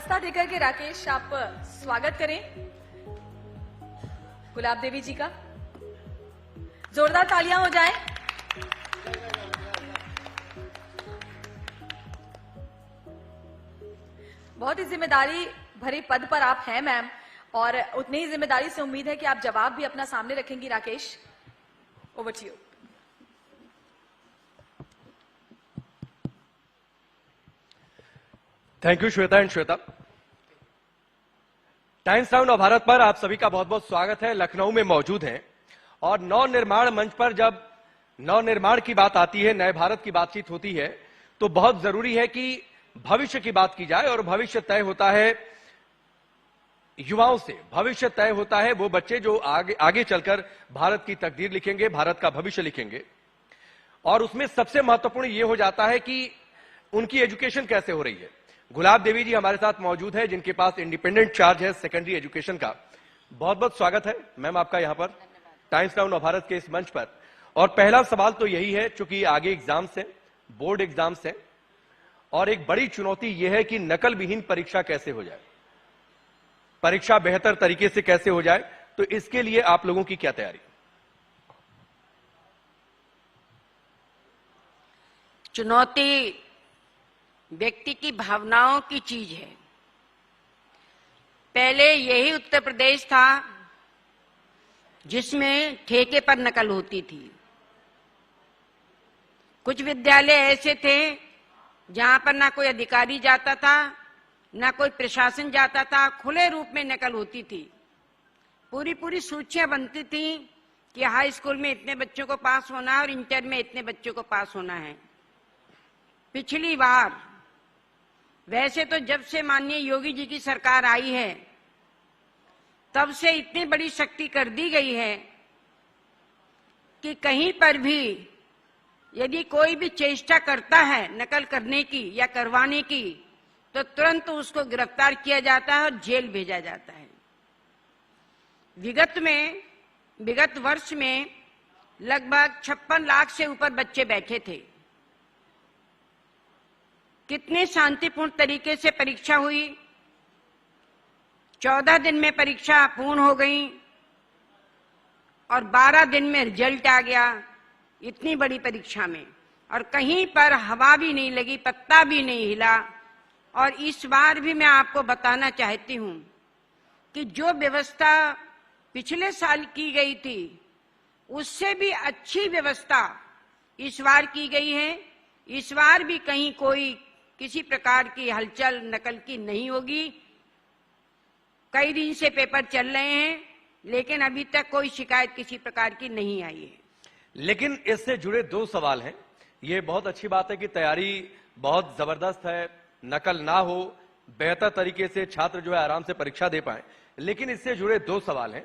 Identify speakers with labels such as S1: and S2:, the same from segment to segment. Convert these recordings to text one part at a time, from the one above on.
S1: रास्ता देकर के राकेश आप स्वागत करें गुलाब देवी जी का। जोरदार तालियां हो जाए। बहुत ही जिम्मेदारी भरे पद पर आप हैं मैम, और उतनी ही जिम्मेदारी से उम्मीद है कि आप जवाब भी अपना सामने रखेंगी। Rakesh, over to you.
S2: Thank you Shweta and Shweta. Times Now Navbharat पर आप सभी का बहुत बहुत स्वागत है। लखनऊ में मौजूद हैं और नवनिर्माण मंच पर जब नवनिर्माण की बात आती है, नए भारत की बातचीत होती है, तो बहुत जरूरी है कि भविष्य की बात की जाए। और भविष्य तय होता है युवाओं से, भविष्य तय होता है वो बच्चे जो आगे चलकर भारत की तकदीर लिखेंगे, भारत का भविष्य लिखेंगे। और उसमें सबसे महत्वपूर्ण ये हो जाता है कि उनकी एजुकेशन कैसे हो रही है। गुलाब देवी जी हमारे साथ मौजूद है, जिनके पास इंडिपेंडेंट चार्ज है सेकेंडरी एजुकेशन का। बहुत बहुत स्वागत है मैम आपका यहां पर टाइम्स नाउ नवभारत के इस मंच पर। और पहला सवाल तो यही है, चूंकि आगे एग्जाम्स हैं, बोर्ड एग्जाम्स हैं, और एक बड़ी चुनौती यह है कि नकल विहीन परीक्षा कैसे हो जाए, परीक्षा बेहतर तरीके से कैसे हो जाए। तो इसके लिए आप लोगों की क्या तैयारी?
S3: चुनौती व्यक्ति की भावनाओं की चीज है। पहले यही उत्तर प्रदेश था जिसमें ठेके पर नकल होती थी। कुछ विद्यालय ऐसे थे जहां पर ना कोई अधिकारी जाता था, ना कोई प्रशासन जाता था, खुले रूप में नकल होती थी। पूरी सूचियां बनती थी कि हाई स्कूल में इतने बच्चों को पास होना है और इंटर में इतने बच्चों को पास होना है। पिछली बार वैसे तो जब से माननीय योगी जी की सरकार आई है तब से इतनी बड़ी सख्ती कर दी गई है कि कहीं पर भी यदि कोई भी चेष्टा करता है नकल करने की या करवाने की तो तुरंत उसको गिरफ्तार किया जाता है और जेल भेजा जाता है। विगत वर्ष में लगभग 56 लाख से ऊपर बच्चे बैठे थे। कितने शांतिपूर्ण तरीके से परीक्षा हुई। 14 दिन में परीक्षा पूर्ण हो गई और 12 दिन में रिजल्ट आ गया इतनी बड़ी परीक्षा में, और कहीं पर हवा भी नहीं लगी, पत्ता भी नहीं हिला। और इस बार भी मैं आपको बताना चाहती हूं कि जो व्यवस्था पिछले साल की गई थी उससे भी अच्छी व्यवस्था इस बार की गई है। इस बार भी कहीं कोई किसी प्रकार की हलचल नकल की नहीं होगी। कई दिन से पेपर चल रहे हैं लेकिन अभी तक कोई शिकायत किसी प्रकार की नहीं आई है।
S2: लेकिन इससे जुड़े दो सवाल हैं। ये बहुत अच्छी बात है कि तैयारी बहुत जबरदस्त है, नकल ना हो, बेहतर तरीके से छात्र जो है आराम से परीक्षा दे पाए। लेकिन इससे जुड़े दो सवाल हैं।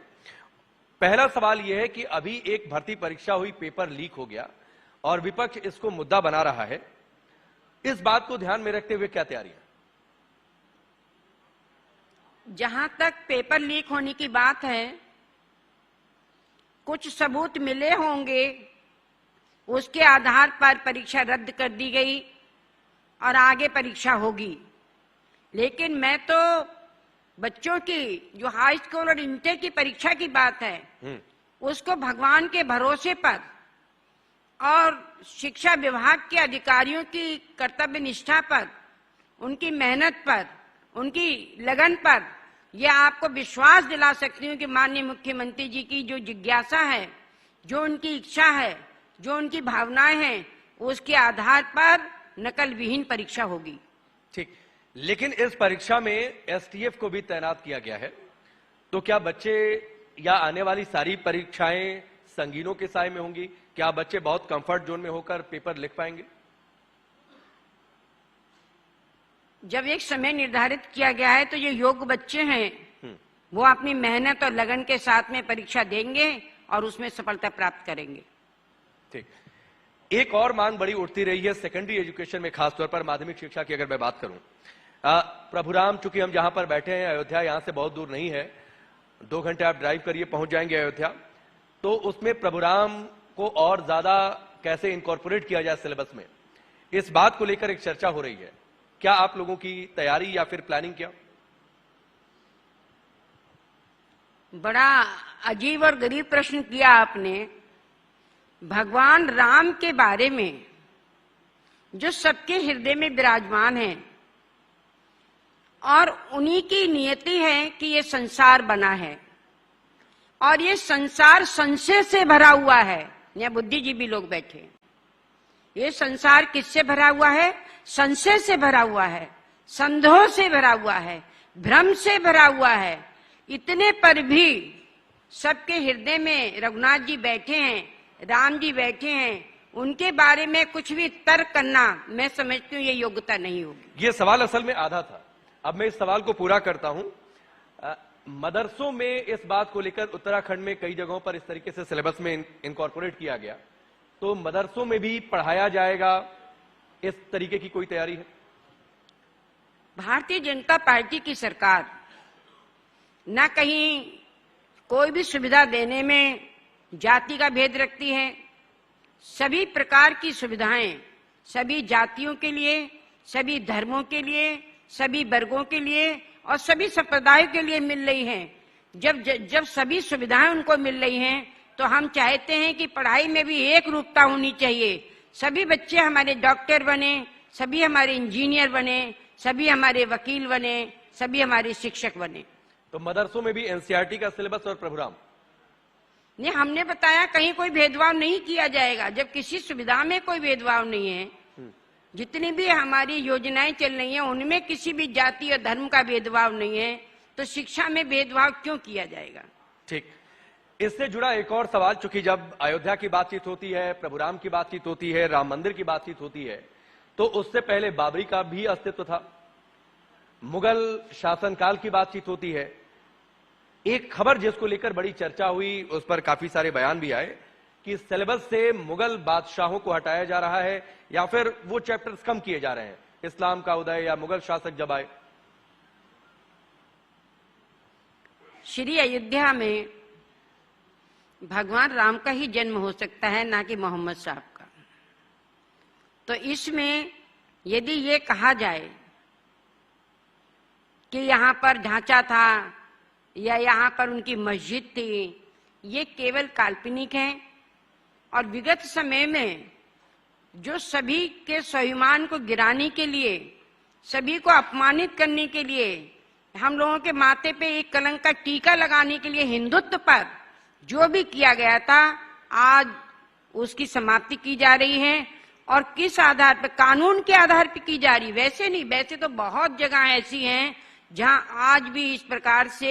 S2: पहला सवाल यह है कि अभी एक भर्ती परीक्षा हुई, पेपर लीक हो गया और विपक्ष इसको मुद्दा बना रहा है। इस बात को ध्यान में रखते हुए क्या तैयारी है?
S3: जहां तक पेपर लीक होने की बात है, कुछ सबूत मिले होंगे, उसके आधार पर परीक्षा रद्द कर दी गई और आगे परीक्षा होगी। लेकिन मैं तो बच्चों की जो हाई स्कूल और इंटर की परीक्षा की बात है उसको भगवान के भरोसे पर और शिक्षा विभाग के अधिकारियों की कर्तव्य निष्ठा पर, उनकी मेहनत पर, उनकी लगन पर यह आपको विश्वास दिला सकती हूँ कि माननीय मुख्यमंत्री जी की जो जिज्ञासा है, जो उनकी इच्छा है, जो उनकी भावनाएं हैं, उसके आधार पर नकल विहीन परीक्षा होगी।
S2: ठीक, लेकिन इस परीक्षा में एसटीएफ को भी तैनात किया गया है, तो क्या बच्चे या आने वाली सारी परीक्षाएं संगीनों के साए में होंगी? क्या बच्चे बहुत कंफर्ट जोन में होकर पेपर लिख पाएंगे?
S3: जब एक समय निर्धारित किया गया है तो ये योग्य बच्चे हैं, वो अपनी मेहनत और लगन के साथ में परीक्षा देंगे और उसमें सफलता प्राप्त करेंगे।
S2: ठीक, एक और मांग बड़ी उठती रही है सेकेंडरी एजुकेशन में, खासतौर पर माध्यमिक शिक्षा की अगर मैं बात करूं। प्रभुराम, चूंकि हम जहां पर बैठे हैं अयोध्या यहां से बहुत दूर नहीं है, 2 घंटे आप ड्राइव करिए पहुंच जाएंगे अयोध्या। तो उसमें प्रभुराम को और ज्यादा कैसे इनकॉर्पोरेट किया जाए सिलेबस में, इस बात को लेकर एक चर्चा हो रही है। क्या आप लोगों की तैयारी या फिर प्लानिंग क्या?
S3: बड़ा अजीब और गरीब प्रश्न किया आपने। भगवान राम के बारे में जो सबके हृदय में विराजमान है और उन्हीं की नियति है कि ये संसार बना है और ये संसार संशय से भरा हुआ है। यहाँ बुद्धिजीवी लोग बैठे, ये संसार किससे भरा हुआ है? संशय से भरा हुआ है, संदेह से भरा हुआ है, भ्रम से भरा हुआ है। इतने पर भी सबके हृदय में रघुनाथ जी बैठे हैं, राम जी बैठे हैं, उनके बारे में कुछ भी तर्क करना मैं समझती हूँ ये योग्यता नहीं होगी।
S2: ये सवाल असल में आधा था, अब मैं इस सवाल को पूरा करता हूं। मदरसों में इस बात को लेकर उत्तराखंड में कई जगहों पर इस तरीके से सिलेबस में इनकॉर्पोरेट किया गया, तो मदरसों में भी पढ़ाया जाएगा, इस तरीके की कोई तैयारी है?
S3: भारतीय जनता पार्टी की सरकार न कहीं कोई भी सुविधा देने में जाति का भेद रखती है। सभी प्रकार की सुविधाएं सभी जातियों के लिए, सभी धर्मों के लिए, सभी वर्गों के लिए और सभी संप्रदायों के लिए मिल रही हैं। जब सभी सुविधाएं उनको मिल रही हैं तो हम चाहते हैं कि पढ़ाई में भी एक रूपता होनी चाहिए। सभी बच्चे हमारे डॉक्टर बने, सभी हमारे इंजीनियर बने, सभी हमारे वकील बने, सभी हमारे शिक्षक बने।
S2: तो मदरसों में भी एनसीईआरटी का सिलेबस और प्रभुराम
S3: नहीं, हमने बताया कहीं कोई भेदभाव नहीं किया जाएगा। जब किसी सुविधा में कोई भेदभाव नहीं है, जितनी भी हमारी योजनाएं चल रही हैं उनमें किसी भी जाति और धर्म का भेदभाव नहीं है, तो शिक्षा में भेदभाव क्यों किया जाएगा?
S2: ठीक, इससे जुड़ा एक और सवाल, चूंकि जब अयोध्या की बातचीत होती है, प्रभुराम की बातचीत होती है, राम मंदिर की बातचीत होती है, तो उससे पहले बाबरी का भी अस्तित्व था, मुगल शासनकाल की बातचीत होती है। एक खबर जिसको लेकर बड़ी चर्चा हुई, उस पर काफी सारे बयान भी आए कि सिलेबस से मुगल बादशाहों को हटाया जा रहा है या फिर वो चैप्टर्स कम किए जा रहे हैं, इस्लाम का उदय या मुगल शासक जब आए।
S3: श्री अयोध्या में भगवान राम का ही जन्म हो सकता है, ना कि मोहम्मद साहब का। तो इसमें यदि ये कहा जाए कि यहाँ पर ढांचा था या यहाँ पर उनकी मस्जिद थी, ये केवल काल्पनिक है। और विगत समय में जो सभी के स्वाभिमान को गिराने के लिए, सभी को अपमानित करने के लिए, हम लोगों के माथे पे एक कलंक का टीका लगाने के लिए हिंदुत्व पर जो भी किया गया था, आज उसकी समाप्ति की जा रही है। और किस आधार पर? कानून के आधार पर की जा रही। वैसे नहीं, वैसे तो बहुत जगह ऐसी हैं जहां आज भी इस प्रकार से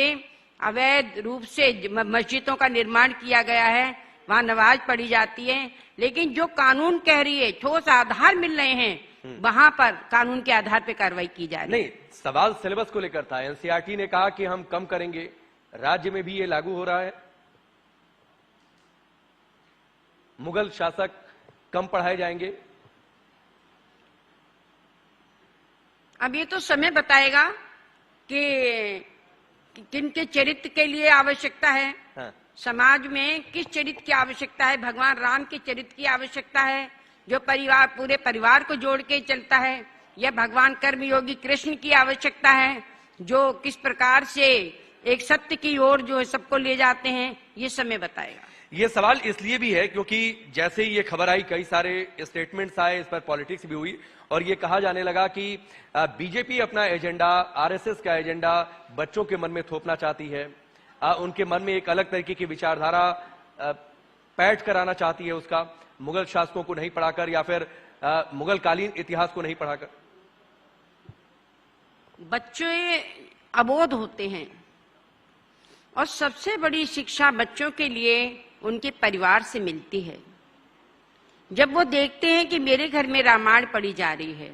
S3: अवैध रूप से मस्जिदों का निर्माण किया गया है, वहां नमाज पढ़ी जाती है। लेकिन जो कानून कह रही है, ठोस आधार मिल रहे हैं, वहां पर कानून के आधार पर कार्रवाई की जा रही है।
S2: नहीं, सवाल सिलेबस को लेकर था। एनसीईआरटी ने कहा कि हम कम करेंगे, राज्य में भी ये लागू हो रहा है, मुगल शासक कम पढ़ाए जाएंगे।
S3: अब ये तो समय बताएगा कि किनके चरित्र के लिए आवश्यकता है।
S2: हाँ।
S3: समाज में किस चरित्र की आवश्यकता है? भगवान राम के चरित्र की आवश्यकता है जो परिवार, पूरे परिवार को जोड़ के चलता है, या भगवान कर्मयोगी कृष्ण की आवश्यकता है जो किस प्रकार से एक सत्य की ओर जो है सबको ले जाते हैं? ये समय बताएगा।
S2: ये सवाल इसलिए भी है क्योंकि जैसे ही ये खबर आई, कई सारे स्टेटमेंट्स आए, इस पर पॉलिटिक्स भी हुई और ये कहा जाने लगा कि बीजेपी अपना एजेंडा, आरएसएस का एजेंडा बच्चों के मन में थोपना चाहती है, उनके मन में एक अलग तरीके की विचारधारा पैठ कराना चाहती है, उसका मुगल शासकों को नहीं पढ़ाकर या फिर मुगल कालीन इतिहास को नहीं पढ़ाकर।
S3: बच्चे अबोध होते हैं और सबसे बड़ी शिक्षा बच्चों के लिए उनके परिवार से मिलती है। जब वो देखते हैं कि मेरे घर में रामायण पढ़ी जा रही है,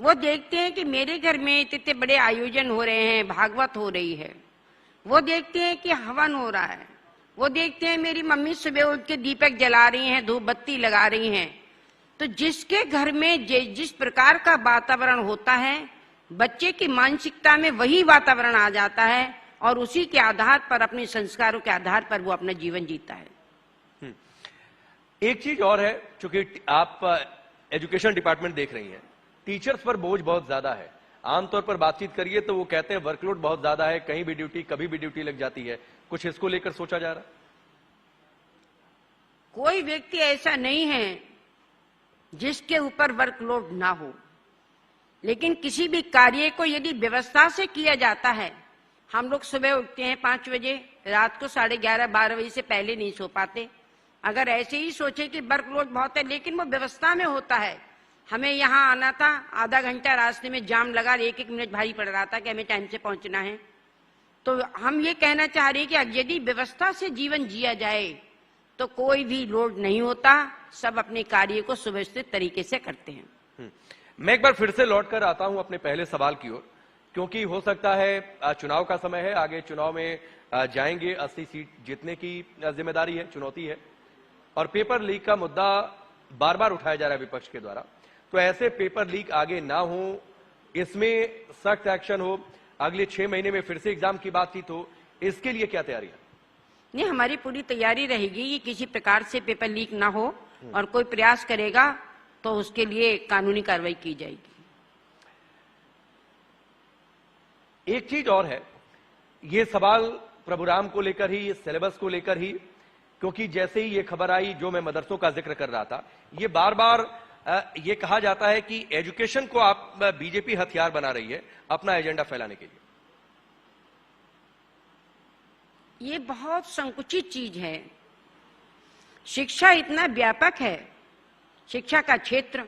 S3: वो देखते हैं कि मेरे घर में इतने बड़े आयोजन हो रहे हैं, भागवत हो रही है, वो देखते हैं कि हवन हो रहा है, वो देखते हैं मेरी मम्मी सुबह उठ के दीपक जला रही हैं, धूप बत्ती लगा रही हैं, तो जिसके घर में जिस प्रकार का वातावरण होता है, बच्चे की मानसिकता में वही वातावरण आ जाता है और उसी के आधार पर, अपने संस्कारों के आधार पर वो अपना जीवन जीता है।
S2: एक चीज और है, चूंकि आप एजुकेशन डिपार्टमेंट देख रही हैं, टीचर्स पर बोझ बहुत ज्यादा है। आमतौर पर बातचीत करिए तो वो कहते हैं वर्कलोड बहुत ज्यादा है, कहीं भी ड्यूटी, कभी भी ड्यूटी लग जाती है। कुछ इसको लेकर सोचा जा रहा है?
S3: कोई व्यक्ति ऐसा नहीं है जिसके ऊपर वर्कलोड ना हो, लेकिन किसी भी कार्य को यदि व्यवस्था से किया जाता है, हम लोग सुबह उठते हैं 5 बजे, रात को 11:30-12 बजे से पहले नहीं सो पाते। अगर ऐसे ही सोचे कि वर्कलोड बहुत है, लेकिन वो व्यवस्था में होता है। हमें यहाँ आना था, आधा घंटा रास्ते में जाम लगा, 1-1 मिनट भारी पड़ रहा था कि हमें टाइम से पहुंचना है। तो हम ये कहना चाह रहे हैं कि यदि व्यवस्था से जीवन जिया जाए तो कोई भी लोड नहीं होता, सब अपने कार्य को सुव्यवस्थित तरीके से करते हैं।
S2: मैं एक बार फिर से लौट कर आता हूं अपने पहले सवाल की ओर, क्योंकि हो सकता है चुनाव का समय है, आगे चुनाव में जाएंगे, 80 सीट जीतने की जिम्मेदारी है, चुनौती है, और पेपर लीक का मुद्दा बार बार उठाया जा रहा है विपक्ष के द्वारा। तो ऐसे पेपर लीक आगे ना हो, इसमें सख्त एक्शन हो, अगले 6 महीने में फिर से एग्जाम की बातचीत हो, इसके लिए क्या तैयारी है?
S3: नहीं, हमारी पूरी तैयारी रहेगी कि किसी प्रकार से पेपर लीक ना हो, और कोई प्रयास करेगा तो उसके लिए कानूनी कार्रवाई की जाएगी।
S2: एक चीज और है, ये सवाल प्रभुराम को लेकर ही, इस सिलेबस को लेकर ही, क्योंकि जैसे ही ये खबर आई, जो मैं मदरसों का जिक्र कर रहा था, ये बार बार ये कहा जाता है कि एजुकेशन को आप बीजेपी हथियार बना रही है अपना एजेंडा फैलाने के लिए।
S3: ये बहुत संकुचित चीज है। शिक्षा इतना व्यापक है, शिक्षा का क्षेत्र,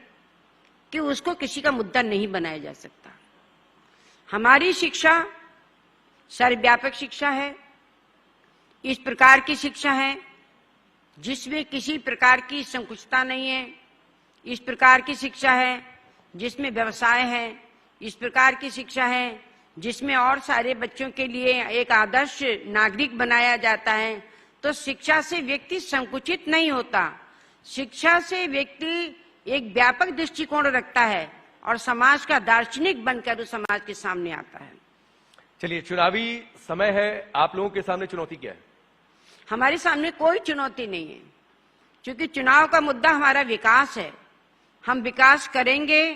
S3: कि उसको किसी का मुद्दा नहीं बनाया जा सकता। हमारी शिक्षा सर्वव्यापक शिक्षा है, इस प्रकार की शिक्षा है जिसमें किसी प्रकार की संकुचितता नहीं है, इस प्रकार की शिक्षा है जिसमें व्यवसाय है, इस प्रकार की शिक्षा है जिसमें और सारे बच्चों के लिए एक आदर्श नागरिक बनाया जाता है। तो शिक्षा से व्यक्ति संकुचित नहीं होता, शिक्षा से व्यक्ति एक व्यापक दृष्टिकोण रखता है और समाज का दार्शनिक बनकर उस समाज के सामने आता है।
S2: चलिए, चुनावी समय है, आप लोगों के सामने चुनौती क्या है?
S3: हमारे सामने कोई चुनौती नहीं है, क्योंकि चुनाव का मुद्दा हमारा विकास है। हम विकास करेंगे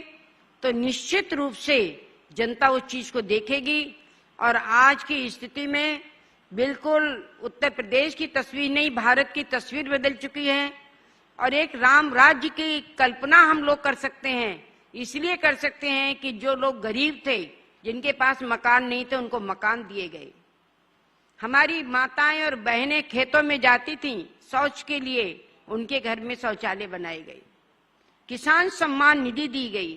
S3: तो निश्चित रूप से जनता उस चीज को देखेगी, और आज की स्थिति में बिल्कुल उत्तर प्रदेश की तस्वीर नहीं, भारत की तस्वीर बदल चुकी है, और एक राम राज्य की कल्पना हम लोग कर सकते हैं। इसलिए कर सकते हैं कि जो लोग गरीब थे, जिनके पास मकान नहीं थे, उनको मकान दिए गए। हमारी माताएं और बहनें खेतों में जाती थीं शौच के लिए, उनके घर में शौचालय बनाए गए। किसान सम्मान निधि दी गई,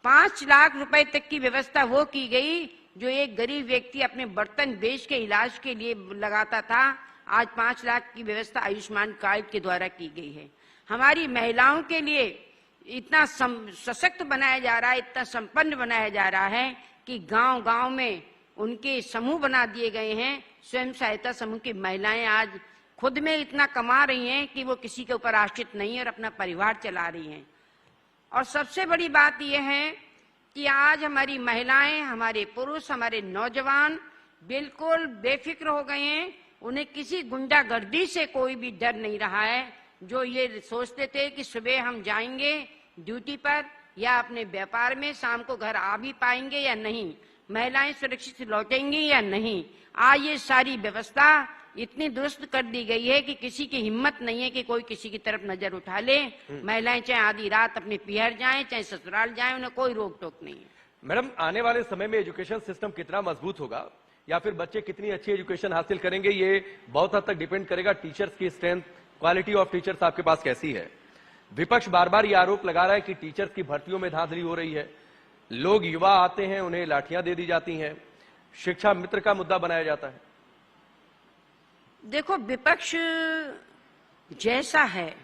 S3: 5 लाख रुपए तक की व्यवस्था वो की गई जो एक गरीब व्यक्ति अपने बर्तन बेच के इलाज के लिए लगाता था। आज 5 लाख की व्यवस्था आयुष्मान कार्ड के द्वारा की गई है। हमारी महिलाओं के लिए इतना सशक्त बनाया जा रहा है, इतना संपन्न बनाया जा रहा है कि गांव-गांव में उनके समूह बना दिए गए हैं। स्वयं सहायता समूह की महिलाएं आज खुद में इतना कमा रही हैं कि वो किसी के ऊपर आश्रित नहीं है और अपना परिवार चला रही हैं। और सबसे बड़ी बात यह है कि आज हमारी महिलाएं, हमारे पुरुष, हमारे नौजवान बिल्कुल बेफिक्र हो गए हैं। उन्हें किसी गुंडागर्दी से कोई भी डर नहीं रहा है। जो ये सोचते थे कि सुबह हम जाएंगे ड्यूटी पर या अपने व्यापार में, शाम को घर आ भी पाएंगे या नहीं, महिलाएं सुरक्षित लौटेंगी या नहीं, आज ये सारी व्यवस्था इतनी दुरुस्त कर दी गई है कि किसी की हिम्मत नहीं है कि कोई किसी की तरफ नजर उठा ले। महिलाएं चाहे आधी रात अपने पियर जाएं, चाहे ससुराल जाएं, उन्हें कोई रोक टोक नहीं है।
S2: मैडम, आने वाले समय में एजुकेशन सिस्टम कितना मजबूत होगा या फिर बच्चे कितनी अच्छी एजुकेशन हासिल करेंगे, ये बहुत हद तक डिपेंड करेगा टीचर्स की स्ट्रेंथ, क्वालिटी ऑफ टीचर्स आपके पास कैसी है। विपक्ष बार बार ये आरोप लगा रहा है कि टीचर्स की भर्तियों में धांधली हो रही है, लोग युवा आते हैं उन्हें लाठियां दे दी जाती हैं, शिक्षा मित्र का मुद्दा बनाया जाता है।
S3: देखो, विपक्ष जैसा है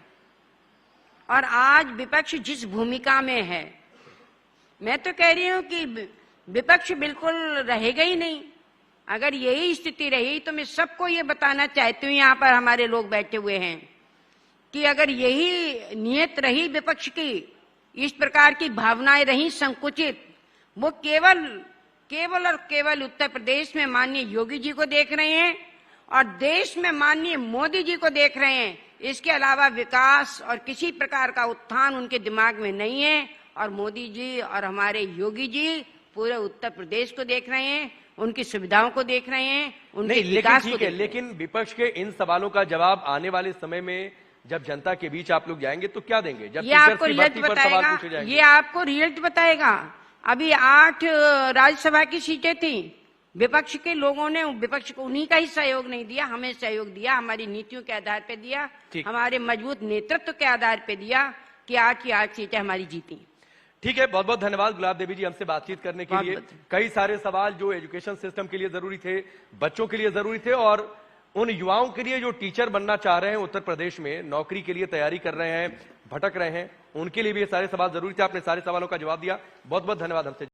S3: और आज विपक्ष जिस भूमिका में है, मैं तो कह रही हूं कि विपक्ष बिल्कुल रहेगा ही नहीं। अगर यही स्थिति रही तो मैं सबको ये बताना चाहती हूँ, यहाँ पर हमारे लोग बैठे हुए हैं, कि अगर यही नियत रही विपक्ष की, इस प्रकार की भावनाएं रही संकुचित, वो केवल और केवल उत्तर प्रदेश में माननीय योगी जी को देख रहे हैं और देश में माननीय मोदी जी को देख रहे हैं। इसके अलावा विकास और किसी प्रकार का उत्थान उनके दिमाग में नहीं है। और मोदी जी और हमारे योगी जी पूरे उत्तर प्रदेश को देख रहे हैं, उनकी सुविधाओं को देख रहे हैं, उनके
S2: नहीं, लेकिन
S3: विकास को
S2: ठीक है,
S3: देख रहे हैं।
S2: लेकिन विपक्ष के इन सवालों का जवाब आने वाले समय में जब जनता के बीच आप लोग जाएंगे तो क्या देंगे? जब
S3: ये
S2: टीचर्स
S3: आपको
S2: की
S3: रिजल्ट
S2: भर्ती पर सवाल
S3: बताएगा,
S2: पूछे जाएंगे।
S3: ये आपको रिजल्ट बताएगा। अभी 8 राज्यसभा की सीटें थी, विपक्ष के लोगों ने विपक्ष को उन्हीं का ही सहयोग नहीं दिया, हमें सहयोग दिया, हमारी नीतियों के आधार पे दिया,
S2: ठीक।
S3: हमारे मजबूत नेतृत्व के आधार पे दिया कि 8 की 8 सीटें हमारी जीती।
S2: ठीक है, बहुत बहुत धन्यवाद गुलाब देवी जी हमसे बातचीत करने के लिए।
S3: बहुत-बहुत।
S2: कई सारे सवाल जो एजुकेशन सिस्टम के लिए जरूरी थे, बच्चों के लिए जरूरी थे, और उन युवाओं के लिए जो टीचर बनना चाह रहे हैं, उत्तर प्रदेश में नौकरी के लिए तैयारी कर रहे हैं, भटक रहे हैं, उनके लिए भी ये सारे सवाल जरूरी थे। आपने सारे सवालों का जवाब दिया, बहुत बहुत धन्यवाद हमसे।